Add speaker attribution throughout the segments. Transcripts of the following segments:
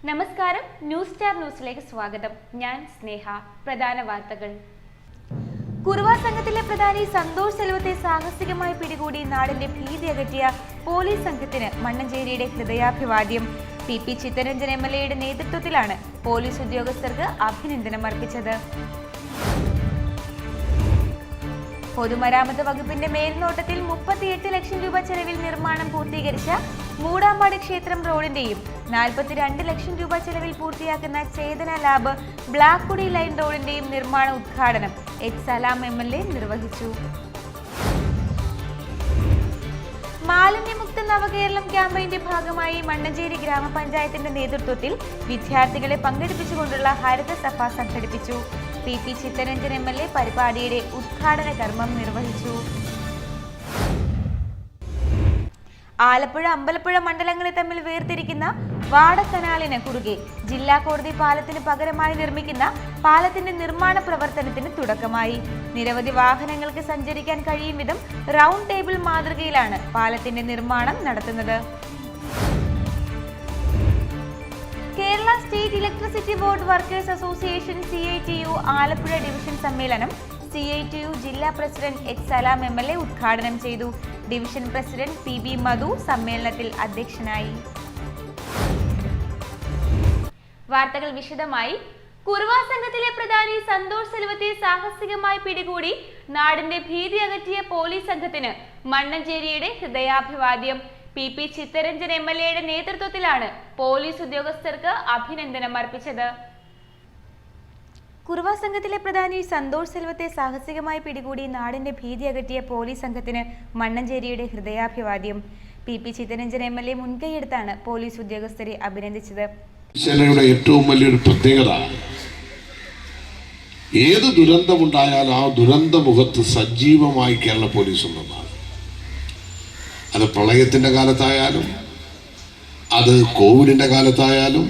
Speaker 1: നമസ്കാരം, news star ന്യൂസിലേക്ക് സ്വാഗതം. ഞാൻ സ്നേഹ. പ്രധാന വാർത്തകൾ. കുറുവ സംഘത്തിലെ പ്രധാനി സന്തോഷ് സെൽവത്തെ സാഹസികമായി പിടികൂടി നാടിന്റെ ഭീതി അകറ്റിയ പോലീസ് സംഘത്തിന് മണ്ണഞ്ചേരിയുടെ ഹൃദയാഭിവാദ്യം. PP ചിത്തരഞ്ജൻ MLAയുടെ നേതൃത്വത്തിലാണ് പോലീസ് ഉദ്യോഗസ്ഥർക്ക് അഭിനന്ദനം അർപ്പിച്ചത്. പൊതുമരാമത്ത് വകുപ്പിന്റെ മേൽനോട്ടത്തിൽ 38 ലക്ഷം രൂപ ചെലവിൽ നിർമ്മാണം പൂർത്തീകരിച്ച മൂടാമ്പാടി ക്ഷേത്രം റോഡിന്റെയും 42 ലക്ഷം രൂപ ചെലവിൽ പൂർത്തിയാക്കുന്ന ചേതന ലാബ് ബ്ലാക്കുടി ലൈൻ റോഡിന്റെയും നിർമ്മാണ ഉദ്ഘാടനം സലാം MLA നിർവഹിച്ചു. മാലിന്യമുക്ത നവകേരളം ക്യാമ്പയിന്റെ ഭാഗമായി മണ്ണഞ്ചേരി ഗ്രാമപഞ്ചായത്തിന്റെ നേതൃത്വത്തിൽ വിദ്യാർത്ഥികളെ പങ്കെടുപ്പിച്ചുകൊണ്ടുള്ള ഹരിതസഭ സംഘടിപ്പിച്ചു. PP ചിത്തരഞ്ജൻ MLA പരിപാടിയുടെ ഉദ്ഘാടന കർമ്മം നിർവഹിച്ചു. ആലപ്പുഴ അമ്പലപ്പുഴ മണ്ഡലങ്ങളെ തമ്മിൽ വേർതിരിക്കുന്ന വാടക്കനാലിന് കുറുകെ ജില്ലാ കോടതി പാലത്തിന് പകരമായി നിർമ്മിക്കുന്ന പാലത്തിന്റെ നിർമ്മാണ പ്രവർത്തനത്തിന് തുടക്കമായി. നിരവധി വാഹനങ്ങൾക്ക് സഞ്ചരിക്കാൻ കഴിയും വിധം റൗണ്ട് ടേബിൾ മാതൃകയിലാണ് പാലത്തിന്റെ നിർമ്മാണം നടത്തുന്നത്. Kerala state electricity board workers association CITU Alappuzha division സമ്മേളനം CITU ജില്ലാ പ്രസിഡന്റ് സലാം MLA ഉദ്ഘാടനം ചെയ്തു. ഡിവിഷൻ പ്രസിഡന്റ് PB മധു സമ്മേളനത്തിൽ അധ്യക്ഷനായി. വാർത്തകൾ വിശദമായി. കുറുവ സംഘത്തിലെ പ്രധാനി സന്തോഷ് സെൽവത്തെ സാഹസികമായി പിടികൂടി നാടിന്റെ ഭീതി അകറ്റിയ പോലീസ് സംഘത്തിന് മണ്ണഞ്ചേരിയുടെ ഹൃദയാഭിവാദ്യം. PP ചിത്തരഞ്ജൻ MLAയുടെ നേതൃത്വത്തിലാണ് പോലീസ് ഉദ്യോഗസ്ഥർക്ക് അഭിനന്ദനം അർപ്പിച്ചത്. കുറുവ സംഘത്തിലെ പ്രധാനി സന്തോഷ് സെൽവത്തെ സാഹസികമായി പിടികൂടി നാടിന്റെ ഭീതി അകറ്റിയ പോലീസ് സംഘത്തിന് മണ്ണഞ്ചേരിയുടെ ഹൃദയാഭിവാദ്യം. PP ചിത്തരഞ്ജൻ MLA മുൻകൈയെടുത്താണ് പോലീസ് ഉദ്യോഗസ്ഥരെ അഭിനന്ദിച്ചത്.
Speaker 2: സേനയുടെ ഏറ്റവും വലിയൊരു പ്രത്യേകത, ഏത് ദുരന്തമുണ്ടായാലും ആ ദുരന്ത മുഖത്ത് സജീവമായി കേരള പോലീസ് ഉണ്ടെന്നാണ്. അത് പ്രളയത്തിന്റെ കാലത്തായാലും അത് കോവിഡിന്റെ കാലത്തായാലും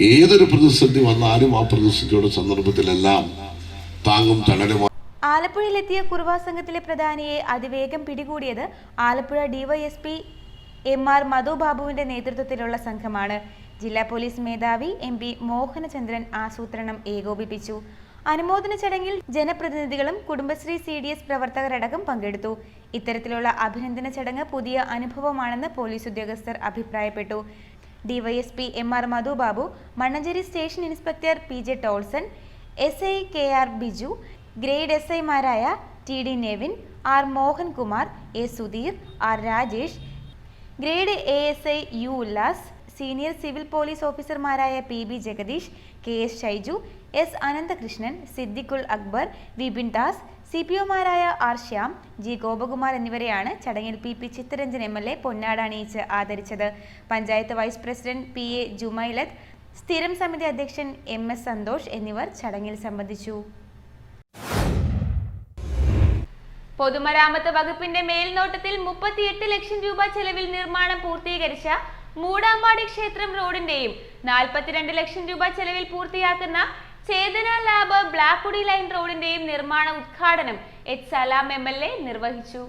Speaker 2: ഏതൊരു പ്രതിസന്ധി വന്നാലും ആ പ്രതിസന്ധിയുടെ സന്ദർഭത്തിലെല്ലാം താങ്ങും തണലുമായി.
Speaker 1: ആലപ്പുഴയിലെത്തിയ കുറുവ സംഘത്തിലെ പ്രധാനിയെ അതിവേഗം പിടികൂടിയത് ആലപ്പുഴ DYSP MR മധു ബാബുവിന്റെ നേതൃത്വത്തിലുള്ള സംഘമാണ്. ജില്ലാ പോലീസ് മേധാവി MP മോഹനചന്ദ്രൻ ആസൂത്രണം ഏകോപിപ്പിച്ചു. അനുമോദന ചടങ്ങിൽ ജനപ്രതിനിധികളും കുടുംബശ്രീ CDS പ്രവർത്തകരടക്കം പങ്കെടുത്തു. ഇത്തരത്തിലുള്ള അഭിനന്ദന ചടങ്ങ് പുതിയ അനുഭവമാണെന്ന് പോലീസ് ഉദ്യോഗസ്ഥർ അഭിപ്രായപ്പെട്ടു. DYSP MR Madhu Babu, Mannanchery station inspector PJ Tolson, SI KR Biju, grade SI മാരായ TD Nevin, R Mohankumar, A Sudheer, R Rajesh, grade ASI U Ullas, senior civil police ഓഫീസർമാരായ PB Jagadeesh, KS Shaiju, S Ananthakrishnan, Siddiqul Akbar, Vipin Das, CPOമാരായ R ശ്യാം, G ഗോപകുമാർ എന്നിവരെയാണ് ചടങ്ങിൽ PP ചിത്തരഞ്ജൻ MLA പൊന്നാടണിയിച്ച് ആദരിച്ചത്. Panchayat vice president PA Jumailath, സ്ഥിരം സമിതി അധ്യക്ഷൻ MS സന്തോഷ് എന്നിവർ ചടങ്ങിൽ സംബന്ധിച്ചു. പൊതുമരാമത്ത് വകുപ്പിന്റെ മേൽനോട്ടത്തിൽ 38 ലക്ഷം രൂപ ചെലവിൽ നിർമ്മാണം പൂർത്തീകരിച്ച മൂടാമ്പാടി ക്ഷേത്രം റോഡിന്റെയും 42 ലക്ഷം രൂപ ചെലവിൽ പൂർത്തിയാക്കുന്ന ചേതന ലാബ് ബ്ലാക്കുടി ലൈൻ റോഡിന്റെയും നിർമ്മാണ ഉദ്ഘാടനം സലാം MLA നിർവഹിച്ചു.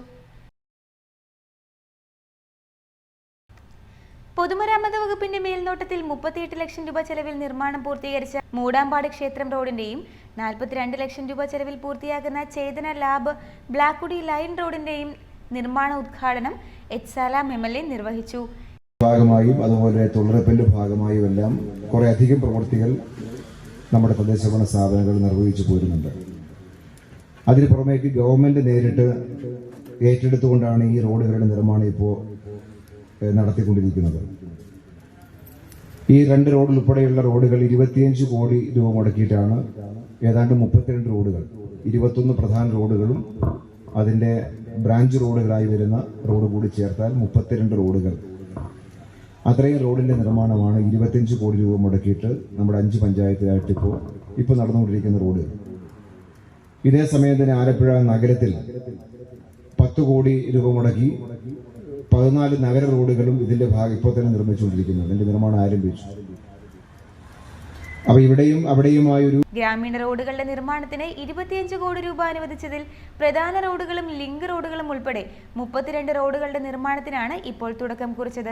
Speaker 1: പൊതുമരാമത്ത് വകുപ്പിന്റെ മേൽനോട്ടത്തിൽ 38 ലക്ഷം രൂപ ചെലവിൽ നിർമ്മാണം പൂർത്തീകരിച്ച മൂടാമ്പാടി ക്ഷേത്രം റോഡിന്റെയും 42 ലക്ഷം രൂപ ചെലവിൽ പൂർത്തിയാക്കുന്ന ചേതന ലാബ് ബ്ലാക്കുടി ലൈൻ റോഡിന്റെയും നിർമ്മാണ ഉദ്ഘാടനം സലാം MLA നിർവഹിച്ചു.
Speaker 3: ഭാഗമായും അതുപോലെ തൊഴിലുറപ്പിന്റെ ഭാഗമായും എല്ലാം കുറെ അധികം പ്രവൃത്തികൾ നമ്മുടെ പ്രദേശഭരണ സ്ഥാപനങ്ങൾ നിർവഹിച്ചു പോരുന്നുണ്ട്. അതിന് പുറമേക്ക് ഗവൺമെന്റ് നേരിട്ട് ഏറ്റെടുത്തുകൊണ്ടാണ് ഈ റോഡുകളുടെ നിർമ്മാണം ഇപ്പോൾ നടത്തിക്കൊണ്ടിരിക്കുന്നത്. ഈ 2 റോഡ് ഉൾപ്പെടെയുള്ള റോഡുകൾ 25 കോടി രൂപ മുടക്കിയിട്ടാണ് ഏതാണ്ട് 32 റോഡുകൾ, 21 പ്രധാന റോഡുകളും അതിന്റെ ബ്രാഞ്ച് റോഡുകളായി വരുന്ന റോഡ് കൂടി ചേർത്താൽ 32 റോഡുകൾ, അത്രയും റോഡിന്റെ നിർമ്മാണമാണ് 25 കോടി രൂപ മുടക്കിയിട്ട് നമ്മുടെ 5 പഞ്ചായത്തിലായിട്ട് ഇപ്പോൾ നടന്നുകൊണ്ടിരിക്കുന്ന റോഡ്. ഇതേ സമയം തന്നെ ആലപ്പുഴ നഗരത്തിൽ 10 കോടി രൂപ മുടക്കി 14 നഗര റോഡുകളും ഇതിന്റെ ഭാഗം ഇപ്പോൾ തന്നെ നിർമ്മിച്ചുകൊണ്ടിരിക്കുന്നു. ഇതിന്റെ നിർമ്മാണം ആരംഭിച്ചു. അപ്പോൾ ഇവിടെയും അവിടെയുമായൊരു
Speaker 1: ഗ്രാമീണ റോഡുകളുടെ നിർമ്മാണത്തിന് 25 കോടി രൂപ അനുവദിച്ചതിൽ പ്രധാന റോഡുകളും ലിങ്ക് റോഡുകളും ഉൾപ്പെടെ 32 റോഡുകളുടെ നിർമ്മാണത്തിനാണ് ഇപ്പോൾ തുടക്കം കുറിച്ചത്.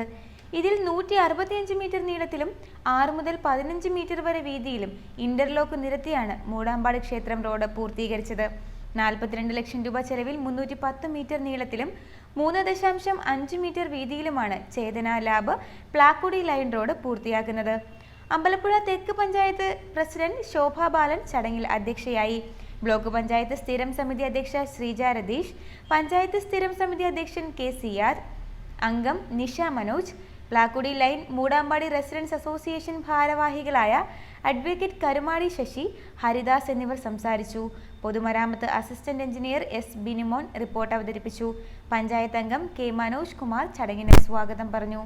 Speaker 1: ഇതിൽ 165 മീറ്റർ നീളത്തിലും 6 മുതൽ 15 മീറ്റർ വരെ വീതിയിലും ഇന്റർലോക്ക് നിരത്തിയാണ് മൂടാമ്പാടി ക്ഷേത്രം റോഡ് പൂർത്തീകരിച്ചത്. 42 ലക്ഷം രൂപ ചെലവിൽ 310 മീറ്റർ നീളത്തിലും 3.5 മീറ്റർ വീതിയിലുമാണ് ചേതന ലാബ് പ്ലാക്കുടി ലൈൻ റോഡ് പൂർത്തിയാക്കുന്നത്. അമ്പലപ്പുഴ തെക്ക് പഞ്ചായത്ത് പ്രസിഡന്റ് ശോഭ ബാലൻ ചടങ്ങിൽ അധ്യക്ഷയായി. ബ്ലോക്ക് പഞ്ചായത്ത് സ്ഥിരം സമിതി അധ്യക്ഷ ശ്രീജ രതീഷ്, പഞ്ചായത്ത് സ്ഥിരം സമിതി അധ്യക്ഷൻ KCR, അംഗം Nisha Manoj, Plakkudy line Moodampady residents association ഭാരവാഹികളായ അഡ്വക്കേറ്റ് കരുമാടി ശശി, ഹരിദാസ് എന്നിവർ സംസാരിച്ചു. പൊതുമരാമത്ത് assistant engineer S Binimon report അവതരിപ്പിച്ചു. പഞ്ചായത്ത് അംഗം K മനോജ് കുമാർ ചടങ്ങിന് സ്വാഗതം പറഞ്ഞു.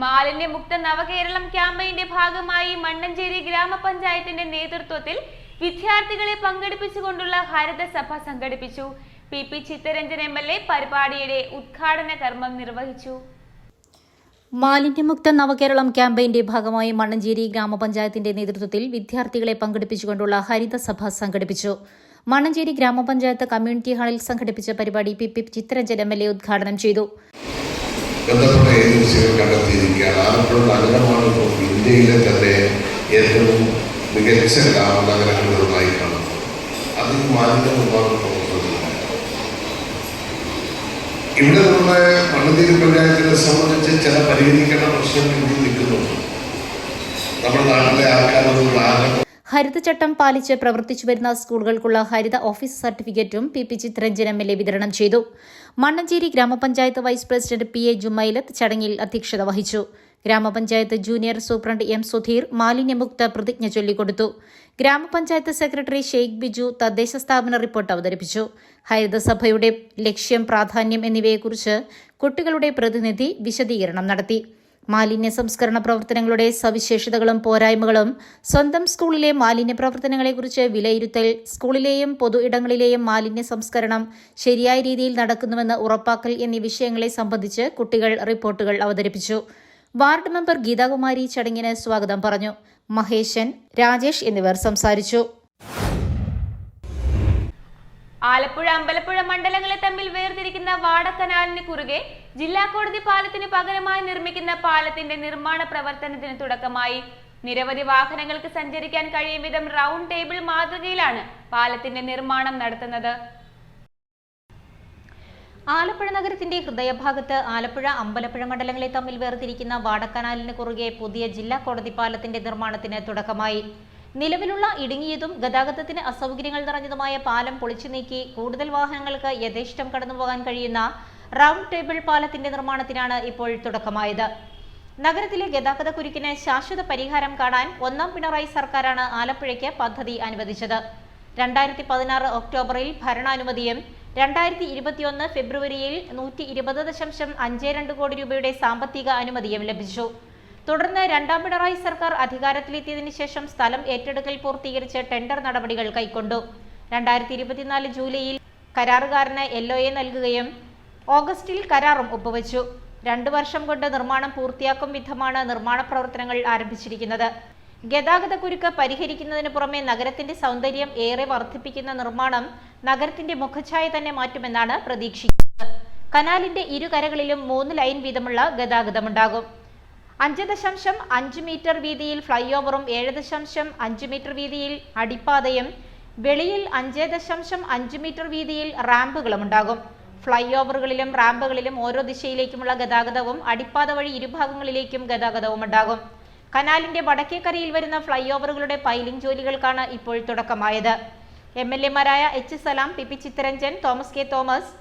Speaker 1: മാലിന്യമുക്ത നവകേരളം ക്യാമ്പയിന്റെ ഭാഗമായി മണ്ണഞ്ചേരി ഗ്രാമപഞ്ചായത്തിന്റെ നേതൃത്വത്തിൽ വിദ്യാർത്ഥികളെ പങ്കെടുപ്പിച്ചുകൊണ്ടുള്ള ഹരിതസഭ സംഘടിപ്പിച്ചു. PP ചിത്തരഞ്ജൻ MLA പരിപാടിയുടെ ഉദ്ഘാടന കർമ്മം നിർവഹിച്ചു.
Speaker 4: മാലിന്യമുക്ത നവകേരളം ക്യാമ്പയിന്റെ ഭാഗമായി മണ്ണഞ്ചേരി ഗ്രാമപഞ്ചായത്തിന്റെ നേതൃത്വത്തിൽ വിദ്യാർത്ഥികളെ പങ്കെടുപ്പിച്ചുകൊണ്ടുള്ള ഹരിതസഭ സംഘടിപ്പിച്ചു. മണ്ണഞ്ചേരി ഗ്രാമപഞ്ചായത്ത് കമ്മ്യൂണിറ്റി ഹാളിൽ സംഘടിപ്പിച്ച പരിപാടി PP ചിത്തരഞ്ജൻ MLA ഉദ്ഘാടനം ചെയ്തു.
Speaker 2: ബന്ധപ്പെട്ട ഏജൻസികൾ കണ്ടെത്തിയിരിക്കുകയാണ്. ആലപ്പുഴ നഗരമാണ് ഇപ്പോൾ ഇന്ത്യയിലെ തന്നെ ഏറ്റവും മികച്ച ഗ്രാമനഗരങ്ങളിലൊന്നായി കാണുന്നത്. അത് ഈ മാലിന്യ നിർമ്മാണ പ്രവർത്തനത്തിലാണ്. ഇവിടെ നമ്മുടെ മണ്ണഞ്ചേരി പഞ്ചായത്തിനെ സംബന്ധിച്ച് ചില പരിഹരിക്കേണ്ട പ്രശ്നങ്ങൾ ഇതിൽ നിൽക്കുന്നുണ്ട്. നമ്മുടെ നാട്ടിലെ ആൾക്കാരൊന്നും
Speaker 4: ഹരിതചട്ടം പാലിച്ച് പ്രവർത്തിച്ചു വരുന്ന സ്കൂളുകൾക്കുള്ള ഹരിത ഓഫീസ് സർട്ടിഫിക്കറ്റും PP ചിത്തരഞ്ജൻ MLA വിതരണം ചെയ്തു. മണ്ണഞ്ചേരി ഗ്രാമപഞ്ചായത്ത് വൈസ് പ്രസിഡന്റ് PA ജുമൈലത്ത് ചടങ്ങിൽ അധ്യക്ഷത വഹിച്ചു. ഗ്രാമപഞ്ചായത്ത് ജൂനിയർ സൂപ്രണ്ട് M സുധീർ മാലിന്യമുക്ത പ്രതിജ്ഞ ചൊല്ലിക്കൊടുത്തു. ഗ്രാമപഞ്ചായത്ത് സെക്രട്ടറി ഷെയ്ഖ് ബിജു തദ്ദേശ സ്ഥാപന റിപ്പോർട്ട് അവതരിപ്പിച്ചു. ഹരിതസഭയുടെ ലക്ഷ്യം, പ്രാധാന്യം എന്നിവയെക്കുറിച്ച് കുട്ടികളുടെ പ്രതിനിധി വിശദീകരണം നടത്തി. മാലിന്യ സംസ്കരണ പ്രവർത്തനങ്ങളുടെ സവിശേഷതകളും പോരായ്മകളും, സ്വന്തം സ്കൂളിലെ മാലിന്യ പ്രവർത്തനങ്ങളെക്കുറിച്ച് വിലയിരുത്തൽ, സ്കൂളിലെയും പൊതു ഇടങ്ങളിലെയും മാലിന്യ സംസ്കരണം ശരിയായ രീതിയിൽ നടക്കുന്നുവെന്ന് ഉറപ്പാക്കൽ എന്നീ വിഷയങ്ങളെ സംബന്ധിച്ച് കുട്ടികൾ റിപ്പോർട്ടുകൾ അവതരിപ്പിച്ചു. വാർഡ് മെമ്പർ ഗീതാകുമാരി ചടങ്ങിന് സ്വാഗതം പറഞ്ഞു. മഹേശൻ, രാജേഷ് എന്നിവർ സംസാരിച്ചു.
Speaker 1: ആലപ്പുഴ അമ്പലപ്പുഴ മണ്ഡലങ്ങളെ തമ്മിൽ വേർതിരിക്കുന്ന വാടക്കനാലിന് കുറുകെ ജില്ലാ കോടതി പാലത്തിന് പകരമായി നിർമ്മിക്കുന്ന പാലത്തിന്റെ നിർമ്മാണ പ്രവർത്തനത്തിന് തുടക്കമായി. നിരവധി വാഹനങ്ങൾക്ക് സഞ്ചരിക്കാൻ കഴിയും വിധം റൗണ്ട് ടേബിൾ മാതൃകയിലാണ് പാലത്തിന്റെ നിർമ്മാണം നടത്തുന്നത്.
Speaker 4: ആലപ്പുഴ നഗരത്തിന്റെ ഹൃദയഭാഗത്ത് ആലപ്പുഴ അമ്പലപ്പുഴ മണ്ഡലങ്ങളെ തമ്മിൽ വേർതിരിക്കുന്ന വാടക്കനാലിന് കുറുകെ പുതിയ ജില്ലാ കോടതി പാലത്തിന്റെ നിർമ്മാണത്തിന് തുടക്കമായി. നിലവിലുള്ള ഇടുങ്ങിയതും ഗതാഗതത്തിന് അസൗകര്യങ്ങൾ നിറഞ്ഞതുമായ പാലം പൊളിച്ചു നീക്കി കൂടുതൽ വാഹനങ്ങൾക്ക് യഥേഷ്ടം കടന്നുപോകാൻ കഴിയുന്ന റൗണ്ട് ടേബിൾ പാലത്തിന്റെ നിർമ്മാണത്തിനാണ് ഇപ്പോൾ തുടക്കമായത്. നഗരത്തിലെ ഗതാഗത കുരുക്കിന് ശാശ്വത പരിഹാരം കാണാൻ 1ാം പിണറായി സർക്കാരാണ് ആലപ്പുഴയ്ക്ക് പദ്ധതി അനുവദിച്ചത്. 2016 ഒക്ടോബറിൽ ഭരണാനുമതിയും 2021 ഫെബ്രുവരിയിൽ 120.52 കോടി രൂപയുടെ സാമ്പത്തിക അനുമതിയും ലഭിച്ചു. തുടർന്ന് 2ാം പിണറായി സർക്കാർ അധികാരത്തിലെത്തിയതിനു ശേഷം സ്ഥലം ഏറ്റെടുക്കൽ പൂർത്തീകരിച്ച് ടെൻഡർ നടപടികൾ കൈക്കൊണ്ടു. 2024 ജൂലൈയിൽ കരാറുകാരന് LOA നൽകുകയും ഓഗസ്റ്റിൽ കരാറും ഒപ്പുവെച്ചു. 2 വർഷം കൊണ്ട് നിർമ്മാണം പൂർത്തിയാക്കും വിധമാണ് നിർമ്മാണ പ്രവർത്തനങ്ങൾ ആരംഭിച്ചിരിക്കുന്നത്. ഗതാഗത കുരുക്ക് പരിഹരിക്കുന്നതിന് പുറമെ നഗരത്തിന്റെ സൗന്ദര്യം ഏറെ വർദ്ധിപ്പിക്കുന്ന നിർമ്മാണം നഗരത്തിന്റെ മുഖഛായ തന്നെ മാറ്റുമെന്നാണ് പ്രതീക്ഷിക്കുന്നത്. കനാലിന്റെ ഇരുകരകളിലും 3 ലൈൻ വീതമുള്ള ഗതാഗതമുണ്ടാകും. 5.5 മീറ്റർ വീതിയിൽ ഫ്ലൈ ഓവറും 7.5 മീറ്റർ വീതിയിൽ അടിപ്പാതയും വെളിയിൽ 5.5 മീറ്റർ വീതിയിൽ റാമ്പുകളും ഉണ്ടാകും. ഫ്ലൈ ഓവറുകളിലും റാമ്പുകളിലും ഓരോ ദിശയിലേക്കുമുള്ള ഗതാഗതവും അടിപ്പാത വഴി ഇരുഭാഗങ്ങളിലേക്കും ഗതാഗതവും ഉണ്ടാകും. കനാലിന്റെ വടക്കേക്കരയിൽ വരുന്ന ഫ്ലൈ ഓവറുകളുടെ പൈലിംഗ് ജോലികൾക്കാണ് ഇപ്പോൾ തുടക്കമായത്. MLAമാരായ H Salam, PP Chitharanjan, Thomas K Thomas,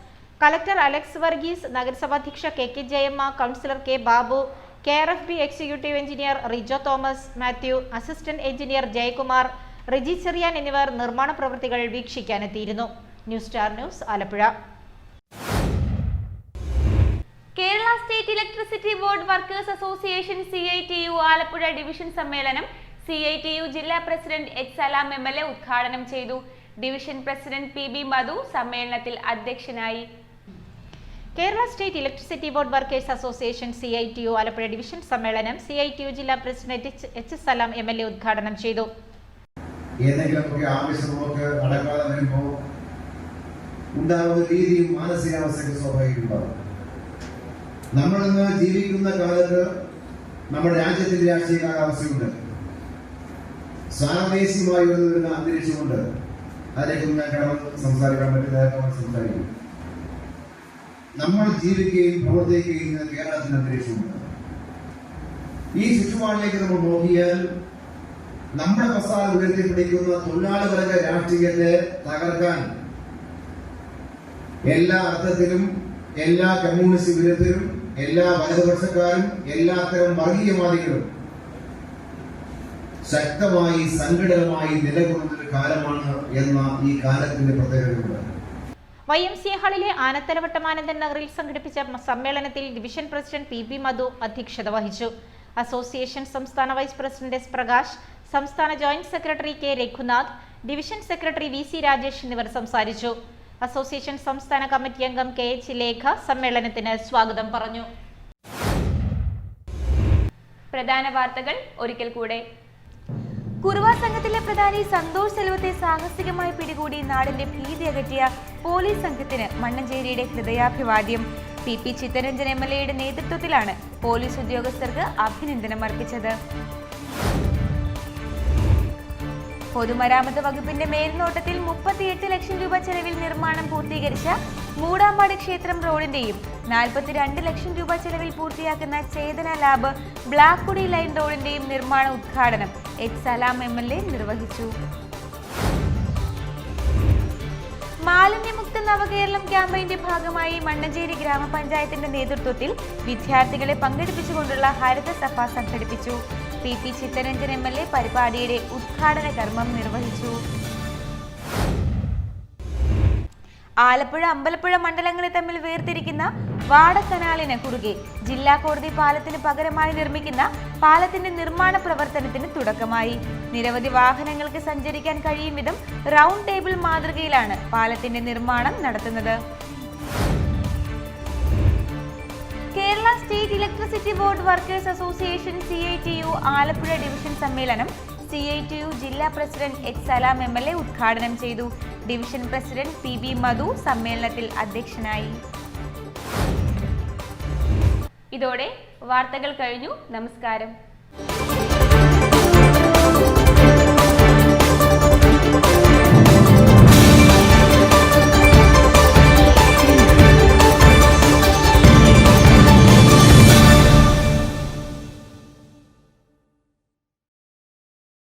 Speaker 4: collector Alex Varghese, നഗരസഭാധ്യക്ഷ KK Jayamma, councillor K Babu, KRFB executive engineer Rijo Thomas Mathew, assistant engineer Jayakumar, Riji Cherian എന്നിവർ നിർമ്മാണ പ്രവൃത്തികൾ വീക്ഷിക്കാനെത്തിയിരുന്നു. News star news, Alappuzha.
Speaker 1: Kerala state electricity board workers association CITU Alappuzha division സമ്മേളനം CITU ജില്ലാ പ്രസിഡന്റ് H സലാം MLA ഉദ്ഘാടനം ചെയ്തു. ഡിവിഷൻ പ്രസിഡന്റ് PB മധു സമ്മേളനത്തിൽ അധ്യക്ഷനായി.
Speaker 4: Kerala state electricity board workers association CITU Alappuzha division സമ്മേളനം CITU ജില്ലാ പ്രസിഡന്റ് H. സലാം MLA ഉദ്ഘാടനം ചെയ്തു.
Speaker 3: ഏതെങ്കിലുമൊക്കെ ആവശ്യമൊക്കെ നടക്കാതെ വരുമ്പോൾ ഉണ്ടാകുന്ന രീതിയും മാനസികാവസ്ഥയ്ക്ക് സ്വാഭാവികമാകും. നമ്മളിന്ന് ജീവിക്കുന്ന കാലത്ത് നമ്മുടെ രാജ്യത്തിന്റെ രാഷ്ട്രീയ കാലാവസ്ഥയുണ്ട്. സ്വാദേശികമായി വരുന്ന അന്തരീക്ഷമുണ്ട്. അതിലേക്കൊന്നും ഞാൻ സംസാരിക്കാൻ പറ്റില്ല. സംസാരിക്കും. നമ്മൾ ജീവിക്കുകയും പ്രവർത്തിക്കുകയും ചെയ്യുന്ന കേരളത്തിന്റെ അന്തരീക്ഷമുണ്ട്. ഈ ചുറ്റുപാടിലേക്ക് നമ്മൾ നോക്കിയാൽ നമ്മുടെ പ്രസ്ഥാനം ഉയർത്തിപ്പിടിക്കുന്ന തൊഴിലാളി വർഗ രാഷ്ട്രീയത്തെ തകർക്കാൻ എല്ലാ അർത്ഥത്തിലും എല്ലാ കമ്മ്യൂണിസ്റ്റ് വിരുദ്ധരും എല്ലാ വലതുപക്ഷക്കാരും എല്ലാത്തരം വർഗീയവാദികളും ശക്തമായി സംഘടിതമായി നിലകൊള്ളുന്ന ഒരു കാലമാണ് എന്ന ഈ കാലത്തിന്റെ പ്രത്യേകതയുണ്ട്.
Speaker 4: YMCA ഹാളിലെ ആനത്തലവട്ടം ആനന്ദൻ നഗറിൽ സംഘടിപ്പിച്ച സമ്മേളനത്തിൽ ഡിവിഷൻ പ്രസിഡന്റ് PB മധു അധ്യക്ഷത വഹിച്ചു. അസോസിയേഷൻ സംസ്ഥാന വൈസ് പ്രസിഡന്റ് S. പ്രകാശ്, സംസ്ഥാന joint secretary K. Raghunath, division secretary VC Rajesh എന്നിവർ സംസാരിച്ചു. അസോസിയേഷൻ സംസ്ഥാന കമ്മിറ്റി അംഗം KH ലേഖ സമ്മേളനത്തിന് സ്വാഗതം പറഞ്ഞു.
Speaker 1: പ്രധാന വാർത്തകൾ ഒരിക്കൽ കൂടെ. കുറുവ സംഘത്തിലെ പ്രധാനി സന്തോഷ് സെൽവത്തെ സാഹസികമായി പിടികൂടി നാടിന്റെ ഭീതി അകറ്റിയ പോലീസ് സംഘത്തിന് മണ്ണഞ്ചേരിയുടെ ഹൃദയാഭിവാദ്യം. PP ചിത്തരഞ്ജൻ MLAയുടെ നേതൃത്വത്തിലാണ് പോലീസ് ഉദ്യോഗസ്ഥർക്ക് അഭിനന്ദനം അർപ്പിച്ചത്. പൊതുമരാമത്ത് വകുപ്പിന്റെ മേൽനോട്ടത്തിൽ 38 ലക്ഷം രൂപ ചെലവിൽ നിർമ്മാണം പൂർത്തീകരിച്ച മൂടാമ്പാടി ക്ഷേത്രം റോഡിന്റെയും 42 ലക്ഷം രൂപ ചെലവിൽ പൂർത്തിയാക്കുന്ന ചേതന ലാബ് ബ്ലാക്കുടി ലൈൻ റോഡിന്റെയും നിർമ്മാണ ഉദ്ഘാടനം H. സലാം MLA നിർവഹിച്ചു. മാലിന്യമുക്ത നവകേരളം ക്യാമ്പയിന്റെ ഭാഗമായി മണ്ണഞ്ചേരി ഗ്രാമപഞ്ചായത്തിന്റെ നേതൃത്വത്തിൽ വിദ്യാർത്ഥികളെ പങ്കെടുപ്പിച്ചുകൊണ്ടുള്ള ഹരിതസഭ സംഘടിപ്പിച്ചു. PP ചിത്തരഞ്ജൻ MLA പരിപാടിയുടെ ഉദ്ഘാടന കർമ്മം നിർവഹിച്ചു. ആലപ്പുഴ അമ്പലപ്പുഴ മണ്ഡലങ്ങളെ തമ്മിൽ വേർതിരിക്കുന്ന വാടക്കനാലിന് കുറുകെ ജില്ലാ കോടതി പാലത്തിന് പകരമായി നിർമ്മിക്കുന്ന പാലത്തിന്റെ നിർമ്മാണ പ്രവർത്തനത്തിന് തുടക്കമായി. നിരവധി വാഹനങ്ങൾക്ക് സഞ്ചരിക്കാൻ കഴിയും വിധം റൗണ്ട് ടേബിൾ മാതൃകയിലാണ് പാലത്തിന്റെ നിർമ്മാണം നടത്തുന്നത്. Kerala state electricity board workers association CITU Alappuzha division സമ്മേളനം CITU ജില്ലാ പ്രസിഡന്റ് H. സലാം MLA ഉദ്ഘാടനം ചെയ്തു. ഡിവിഷൻ പ്രസിഡന്റ് PB മധു സമ്മേളനത്തിൽ അധ്യക്ഷനായി. ഇതോടെ വാർത്തകൾ കഴിഞ്ഞു. നമസ്കാരം.